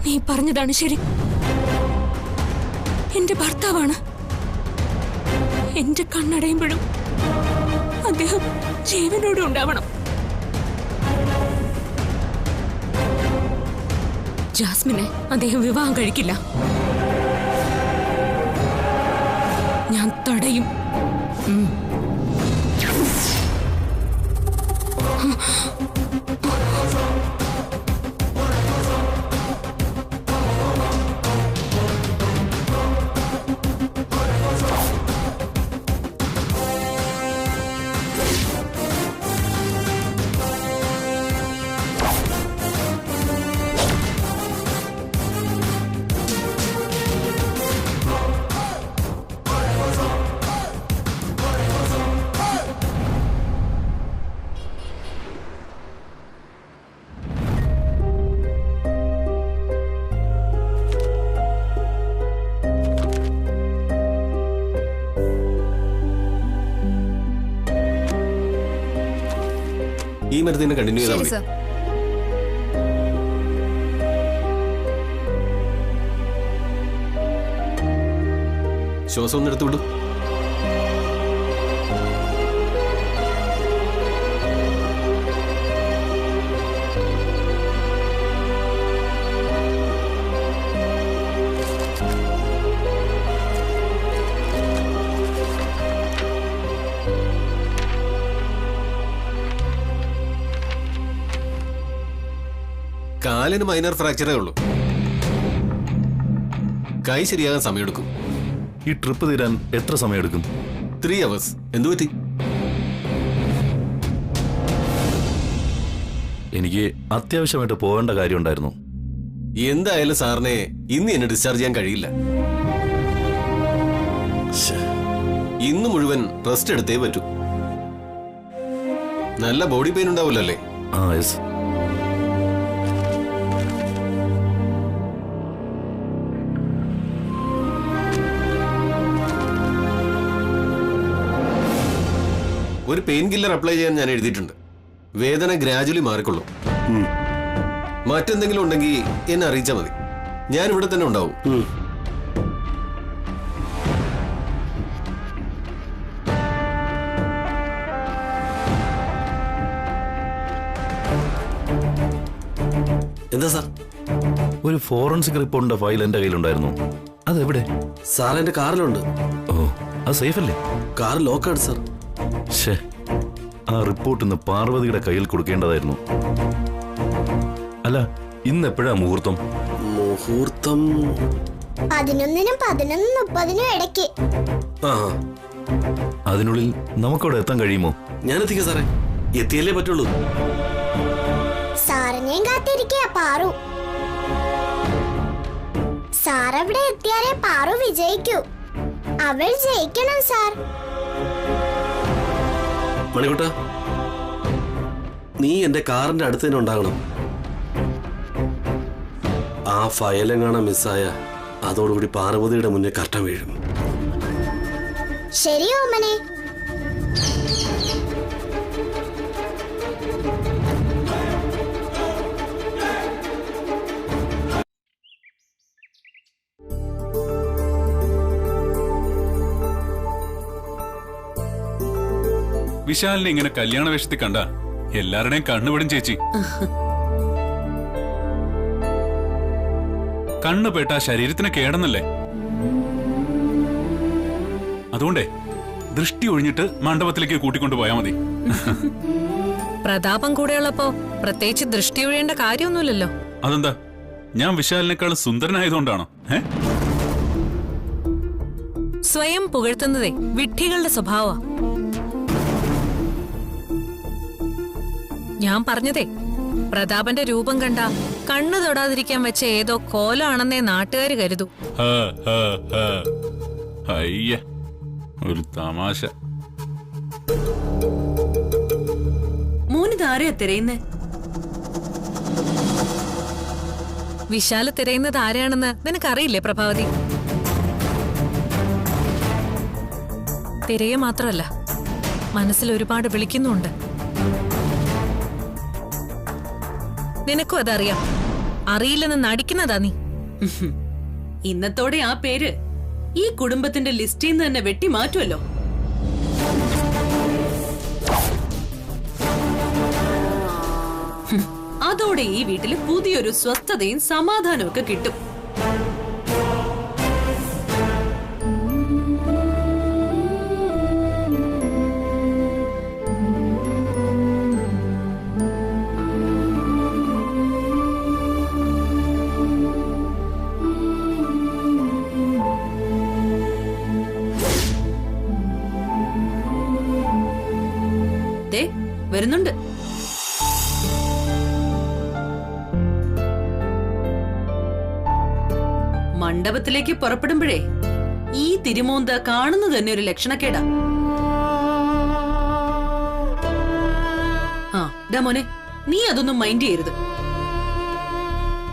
നീ പറഞ്ഞതാണ് ശരി. എന്റെ ഭർത്താവാണ്. എന്റെ കണ്ണടയുമ്പോഴും അദ്ദേഹം ജീവനോടെ ഉണ്ടാവണം. ജാസ്മിനെ അദ്ദേഹം വിവാഹം കഴിക്കില്ല. ഞാൻ തടയും. ഈ മരുന്ന് കണ്ടിന്യൂ ചെയ്താൽ മതി. ശ്വാസം ഒന്ന് എടുത്തു വിടും. കാലിന് മൈനർ ഫ്രാക്ചറേ ഉള്ളൂ. കൈ ശരിയാകാൻ സമയമെടുക്കും. ഈ ട്രിപ്പ് തീരാൻ എത്ര സമയമെടുക്കും? 3 hours. എന്തു പറ്റി? എനിക്ക് അത്യാവശ്യമായിട്ട് പോകേണ്ട കാര്യമുണ്ടായിരുന്നു. എന്തായാലും സാറിനെ ഇന്ന് എന്നെ ഡിസ്ചാർജ് ചെയ്യാൻ കഴിയില്ല. ഇന്ന് മുഴുവൻ റെസ്റ്റ് എടുത്തേ പറ്റൂ. നല്ല ബോഡി പെയിൻ ഉണ്ടാവില്ലോ അല്ലേ? യെസ്. ഒരു പെയിൻ കില്ലർ അപ്ലൈ ചെയ്യാൻ ഞാൻ എഴുതിയിട്ടുണ്ട്. വേദന ഗ്രാജുവലി മാറിക്കൊള്ളും. മറ്റെന്തെങ്കിലും ഉണ്ടെങ്കിൽ എന്നെ അറിയിച്ചാൽ മതി. ഞാൻ ഇവിടെ തന്നെ ഉണ്ടാവും. എന്താ സാർ? ഒരു ഫോറൻസിക് റിപ്പോർട്ടിന്റെ ഫയൽ എന്റെ കയ്യിലുണ്ടായിരുന്നു. അതെവിടെ? സാർ എന്റെ കാറിലുണ്ട്. ഓ, അത് സേഫ് അല്ലേ? കാർ ലോക്കാണ് സാർ. ശേ, ആ റിപ്പോർട്ട് ഇന്ന് പാർവതിയുടെ കയ്യിൽ കൊടുക്കേണ്ടതായിരുന്നു. അല്ല, ഇന്ന് എപ്പോഴാ മുഹൂർത്തം? മുഹൂർത്തം 11-നും 11:30 ഇടയ്ക്ക്. അതിനുള്ളിൽ നമുക്കവിടെ എത്താൻ കഴിയുമോ? ഞാൻ എത്തിക്കാം സാറേ. എത്തിയല്ലേ പറ്റുള്ളൂ. സാറിനെയും കാത്തിരിക്കുക പാറു. സാർ അവിടെ എത്തിയാലേ പാറു വിജയിക്കൂ. അവൾ ജയിക്കണം സാർ. മണിക്കുട്ട, നീ എന്റെ കാറിന്റെ അടുത്ത് തന്നെ ഉണ്ടാകണം. ആ ഫയലെങ്ങാണ് മിസ്സായ അതോടുകൂടി പാർവതിയുടെ മുന്നിൽ കർട്ടൻ വീഴും. ശരി ഓമനെ. വിശാലിനെ ഇങ്ങനെ കല്യാണ വേഷത്തിൽ കണ്ട എല്ലാവരുടെയും കണ്ണുപെടും ചേച്ചി. കണ്ണുപെട്ട ശരീരത്തിന് കേടന്നല്ലേ? അതുകൊണ്ടേ ദൃഷ്ടി ഒഴിഞ്ഞിട്ട് മണ്ഡപത്തിലേക്ക് കൂട്ടിക്കൊണ്ടുപോയാ മതി. പ്രതാപം കൂടെയുള്ളപ്പോ പ്രത്യേകിച്ച് ദൃഷ്ടി ഒഴിയേണ്ട കാര്യമൊന്നുമില്ലല്ലോ. അതെന്താ, ഞാൻ വിശാലിനേക്കാൾ സുന്ദരനായതുകൊണ്ടാണോ? സ്വയം പുകഴ്ത്തുന്നതേ വിഡ്ഢികളുടെ സ്വഭാവ. ഞാൻ പറഞ്ഞതേ, പ്രതാപന്റെ രൂപം കണ്ട കണ്ണു തൊടാതിരിക്കാൻ വെച്ച ഏതോ കോലാണെന്നേ നാട്ടുകാര് കരുതൂ. അയ്യ, ഒരു തമാശ. മോനിതാരെയാ തിരയുന്നേ? വിശാല് തിരയുന്നത് ആരെയാണെന്ന് നിനക്കറിയില്ലേ പ്രഭാവതി? തിരയെ മാത്രമല്ല, മനസ്സിൽ ഒരുപാട് വിളിക്കുന്നുണ്ട്. നിനക്കും അതറിയാം. അറിയില്ലെന്ന് നടിക്കുന്നതാ നീ. ഇന്നത്തോടെ ആ പേര് ഈ കുടുംബത്തിന്റെ ലിസ്റ്റിൽ നിന്ന് തന്നെ വെട്ടി മാറ്റുമല്ലോ. അതോടെ ഈ വീട്ടില് പുതിയൊരു സ്വസ്ഥതയും സമാധാനവും ഒക്കെ കിട്ടും. ദേ വരുന്നുണ്ട്. മണ്ഡപത്തിലേക്ക് പുറപ്പെടുമ്പോഴേ ഈ തിരുമോന്ത കാണുന്നത് തന്നെ ഒരു ലക്ഷണക്കേടാ. ആ ഡാ മോനെ, നീ അതൊന്നും മൈൻഡ് ചെയ്യരുത്.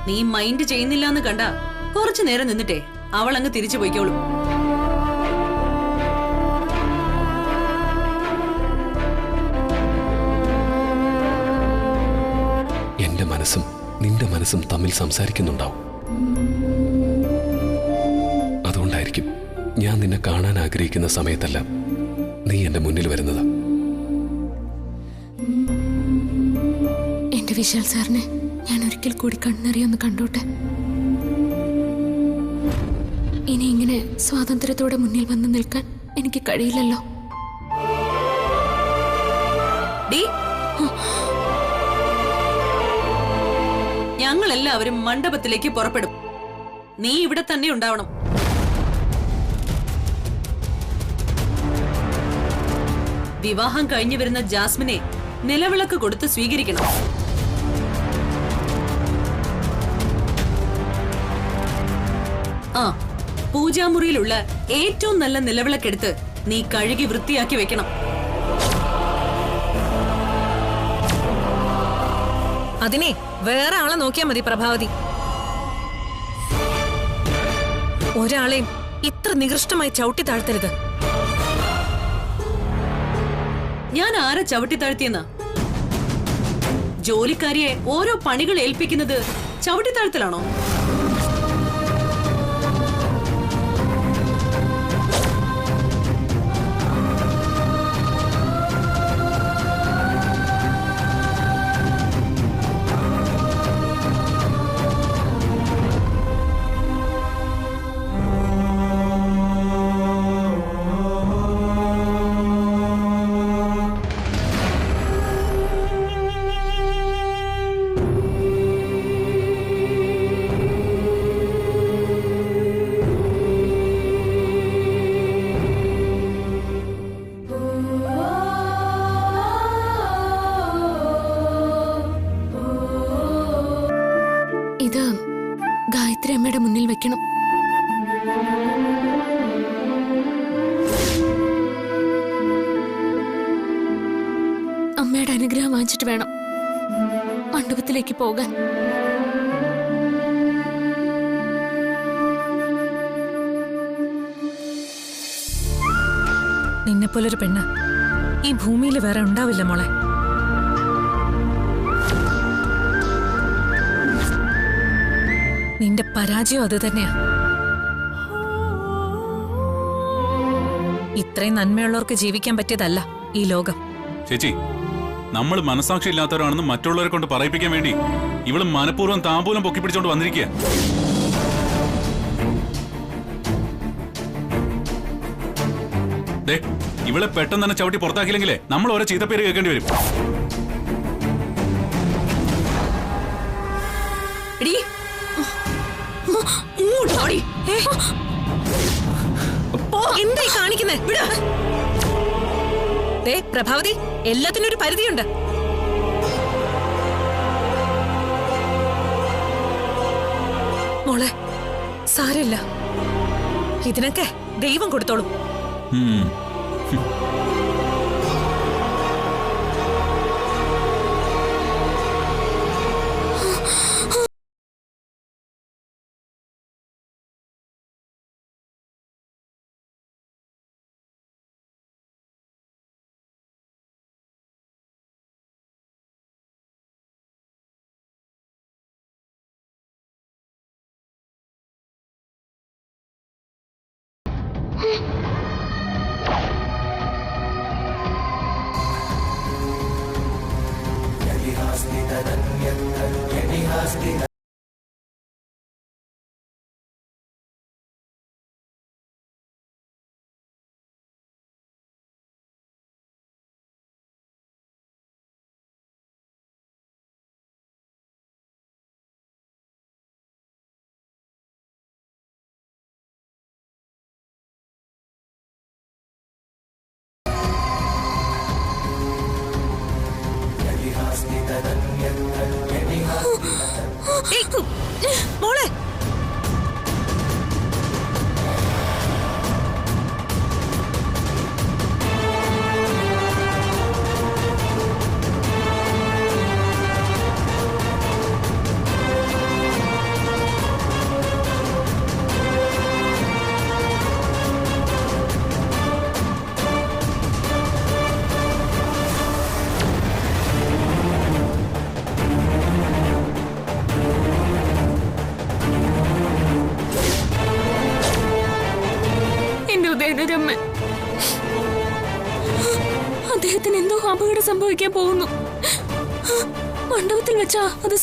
നീ മൈൻഡ് ചെയ്യുന്നില്ല എന്ന് കണ്ട കുറച്ചു നേരം നിന്നിട്ടേ അവൾ അങ്ങ് തിരിച്ചു പോയിക്കോളും. എന്റെ മനസ്സും നിന്റെ മനസ്സും തമ്മിൽ സംസാരിക്കുന്നുണ്ടാവും. അതുകൊണ്ടായിരിക്കും ഞാൻ നിന്നെ കാണാൻ ആഗ്രഹിക്കുന്ന സമയത്തല്ല നീ എന്റെ മുന്നിൽ വരുന്നത്. എന്റെ വിശാൽ സാറിനെ ഞാൻ ഒരിക്കൽ കൂടി കണ്ണറിയൊന്ന് കണ്ടോട്ടെ. ഇനി ഇങ്ങനെ സ്വാതന്ത്ര്യത്തോടെ മുന്നിൽ വന്ന് നിൽക്കാൻ എനിക്ക് കഴിയില്ലല്ലോ. ഞങ്ങൾ എല്ലാവരും മണ്ഡപത്തിലേക്ക് പുറപ്പെടും. നീ ഇവിടെ തന്നെ ഉണ്ടാവണം. വിവാഹം കഴിഞ്ഞു വരുന്ന ജാസ്മിനെ നിലവിളക്ക് കൊടുത്ത് സ്വീകരിക്കണം. ആ പൂജാമുറിയിലുള്ള ഏറ്റവും നല്ല നിലവിളക്കെടുത്ത് നീ കഴുകി വൃത്തിയാക്കി വെക്കണം. അതിനെ വേറെ ആളെ നോക്കിയാ മതി പ്രഭാവതി. ഒരാളെയും ഇത്ര നികൃഷ്ടമായി ചവിട്ടി താഴ്ത്തരുത്. ഞാൻ ആരെ ചവിട്ടി താഴ്ത്തിയെന്നാ? ജോലിക്കാരിയെ ഓരോ പണികൾ ഏൽപ്പിക്കുന്നത് ചവിട്ടി താഴ്ത്തലാണോ? ഇത് ഗായത്രി അമ്മയുടെ മുന്നിൽ വെക്കണം. അമ്മയുടെ അനുഗ്രഹം വാങ്ങിച്ചിട്ട് വേണം മണ്ഡപത്തിലേക്ക് പോകാൻ. നിന്നെപ്പോലൊരു പെണ്ണ് ഈ ഭൂമിയിൽ വേറെ ഉണ്ടാവില്ല മോളെ. നിന്റെ പരാജയം അത് തന്നെയാ. ഇത്രയും നന്മയുള്ളവർക്ക് ജീവിക്കാൻ പറ്റിയതല്ല ഈ ലോകം. ചേച്ചി, നമ്മൾ മനസാക്ഷി ഇല്ലാത്തവരാണെന്ന് മറ്റുള്ളവരെ കൊണ്ട് പറയിപ്പിക്കാൻ വേണ്ടി ഇവള് മനഃപൂർവ്വം താമ്പൂലം പൊക്കിപ്പിടിച്ചോണ്ട് വന്നിരിക്കുക. ഇവളെ പെട്ടെന്ന് തന്നെ ചവിട്ടി പുറത്താക്കിയില്ലെങ്കിലേ നമ്മൾ ഓരോ ചീത്തപ്പേര് കേൾക്കേണ്ടി വരും. എന്തായി കാണിക്കുന്നേ? പ്രഭാവതി, എല്ലാത്തിനും ഒരു പരിധിയുണ്ട്. മോളെ സാരമില്ല, ഇതിനൊക്കെ ദൈവം കൊടുത്തോളും. മോളെ അദ്ദേഹത്തിന് എന്തോ അപകടം സംഭവിക്കാൻ പോകുന്നു. മണ്ഡപത്തിൽ വെച്ചാ അത്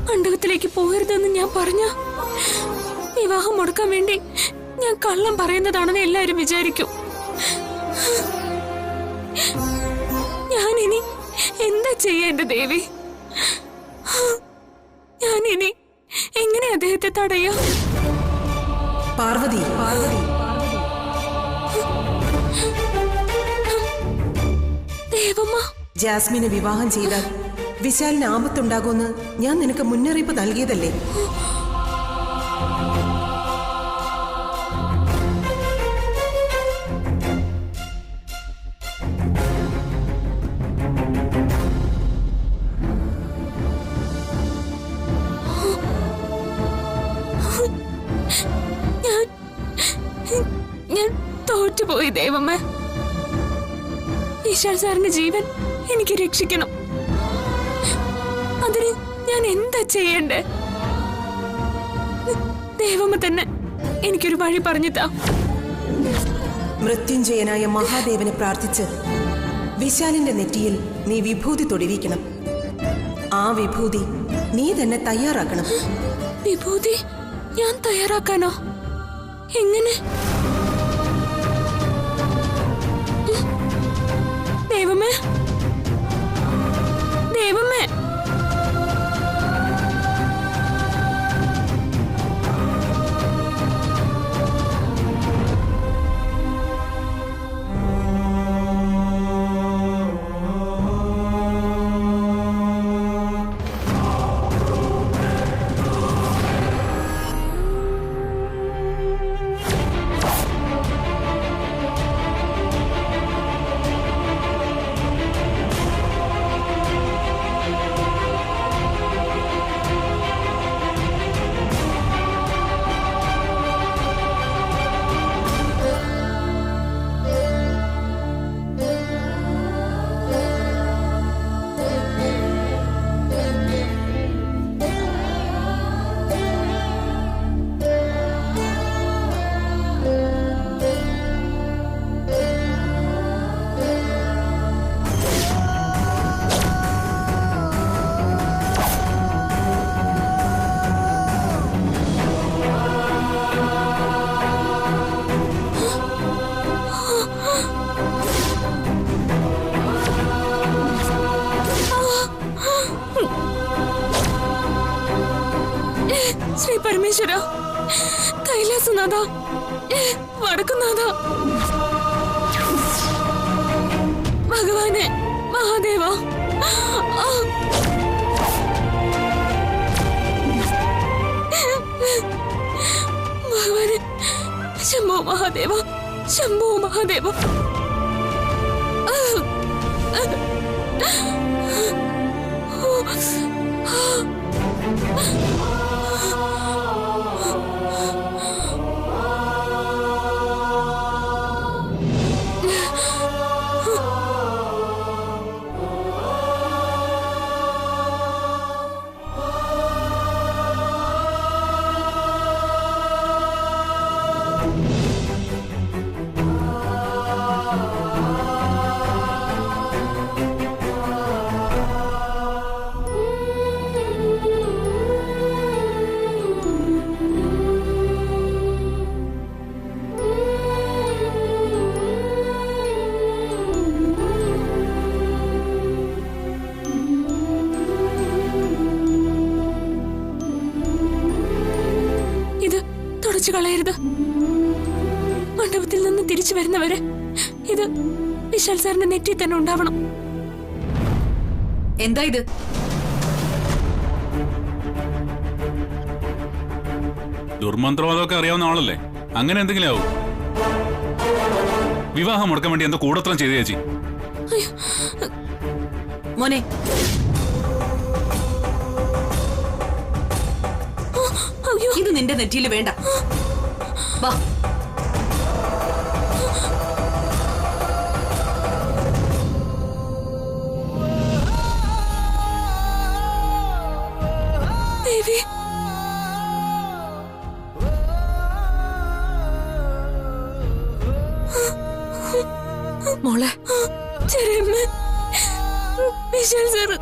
മണ്ഡപത്തിലേക്ക് പോകരുതെന്ന് ഞാൻ പറഞ്ഞ വിവാഹം മുടക്കാൻ വേണ്ടി ഞാൻ കള്ളം പറയുന്നതാണെന്ന് എല്ലാരും വിചാരിക്കും. ഞാനിനി എന്താ ചെയ്യാ എന്റെ ദേവി? ഞാനിനി എങ്ങനെ അദ്ദേഹത്തെ തടയാ? പാർവതി, ദേവമ്മ, ജാസ്മിനെ വിവാഹം ചെയ്താൽ വിശാലിന് ആപത്തുണ്ടാകുമെന്ന് ഞാൻ നിനക്ക് മുന്നറിയിപ്പ് നൽകിയതല്ലേ? ഞാൻ തോറ്റുപോയി ദേവമ്മ. വിശാൽ സാറിന്റെ ജീവൻ എനിക്ക് രക്ഷിക്കണം. അതിന് ഞാൻ എന്താ ചെയ്യണ്ടേ? ദേവമ്മ തന്നെ എനിക്കൊരു വഴി പറഞ്ഞിട്ടാ. മൃത്യുഞ്ജയനായ മഹാദേവനെ പ്രാർത്ഥിച്ച് വിശാലിന്റെ നെറ്റിയിൽ നീ വിഭൂതി തൊടിവിക്കണം. ആ വിഭൂതി നീ തന്നെ തയ്യാറാക്കണം. വിഭൂതി ഞാൻ തയ്യാറാക്കാനോ? എങ്ങനെ? ദേവമ്മേ, ദേവമ്മേ, ശ്രീ പരമേശ്വര, കൈലാസനാഥ, വടക്കുനാഥ, ഭഗവാനെ, മഹാദേവ, ഭഗവാനെ, ശംഭോ മഹാദേവ, ശംഭോ മഹാദേവ. മുറിച്ചു കളയരുത്. മണ്ഡപത്തിൽ നിന്ന് തിരിച്ചു വരുന്നവരെ ഇത് വിശാൽ സാറിന്റെ നെറ്റി തന്നെ ഉണ്ടാവണം. എന്താ ഇത്? ദുർമന്ത്രവാദമൊക്കെ അറിയാവുന്ന ആളല്ലേ, അങ്ങനെ എന്തെങ്കിലും ആവും. വിവാഹം മുടക്കാൻ വേണ്ടി എന്തോ കൂടത്രം ചെയ്തു ചേച്ചി. മോനെ, ഇത് നിന്റെ നെറ്റിയിൽ വേണ്ട. വാ. ദേവി, മോളെ, ചെറിയമ്മ, വിശാൽ സാറ്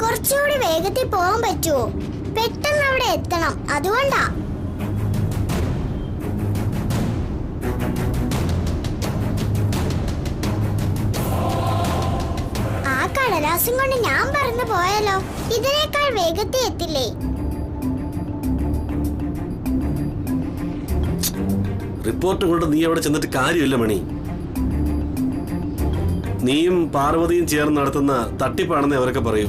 കുറച്ചുകൂടി വേഗത്തിൽ പോകാൻ പറ്റുമോ? പെട്ടെന്ന് അവിടെ എത്തണം, അതുകൊണ്ടാ. ആ കടലാസും കൊണ്ട് ഞാൻ പറന്നു പോയാലോ? ഇതിനേക്കാൾ വേഗത്തിൽ എത്തില്ലേ? റിപ്പോർട്ട് കൊണ്ട് നീ അവിടെ ചെന്നിട്ട് കാര്യമില്ല മണി. നീയും പാർവതിയും ചേർന്ന് നടത്തുന്ന തട്ടിപ്പാണെന്ന് അവരൊക്കെ പറയൂ.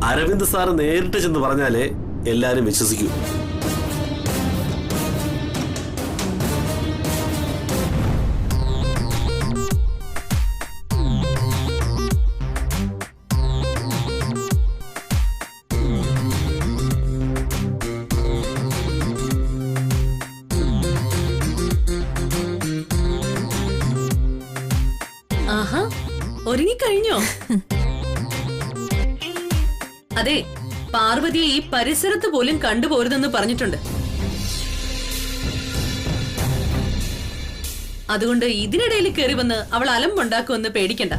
അരവിന്ദ് സാറ് നേരിട്ട് ചെന്ന് പറഞ്ഞാലേ എല്ലാരും വിശ്വസിക്കൂ. ആഹാ, ഒരുങ്ങിക്കഴിഞ്ഞോ? അതെ, പാർവതിയെ ഈ പരിസരത്ത് പോലും കണ്ടുപോരുതെന്ന് പറഞ്ഞിട്ടുണ്ട്. അതുകൊണ്ട് ഇതിനിടയിൽ കയറി വന്ന് അവൾ അലമ്പുണ്ടാക്കുമെന്ന് പേടിക്കണ്ട.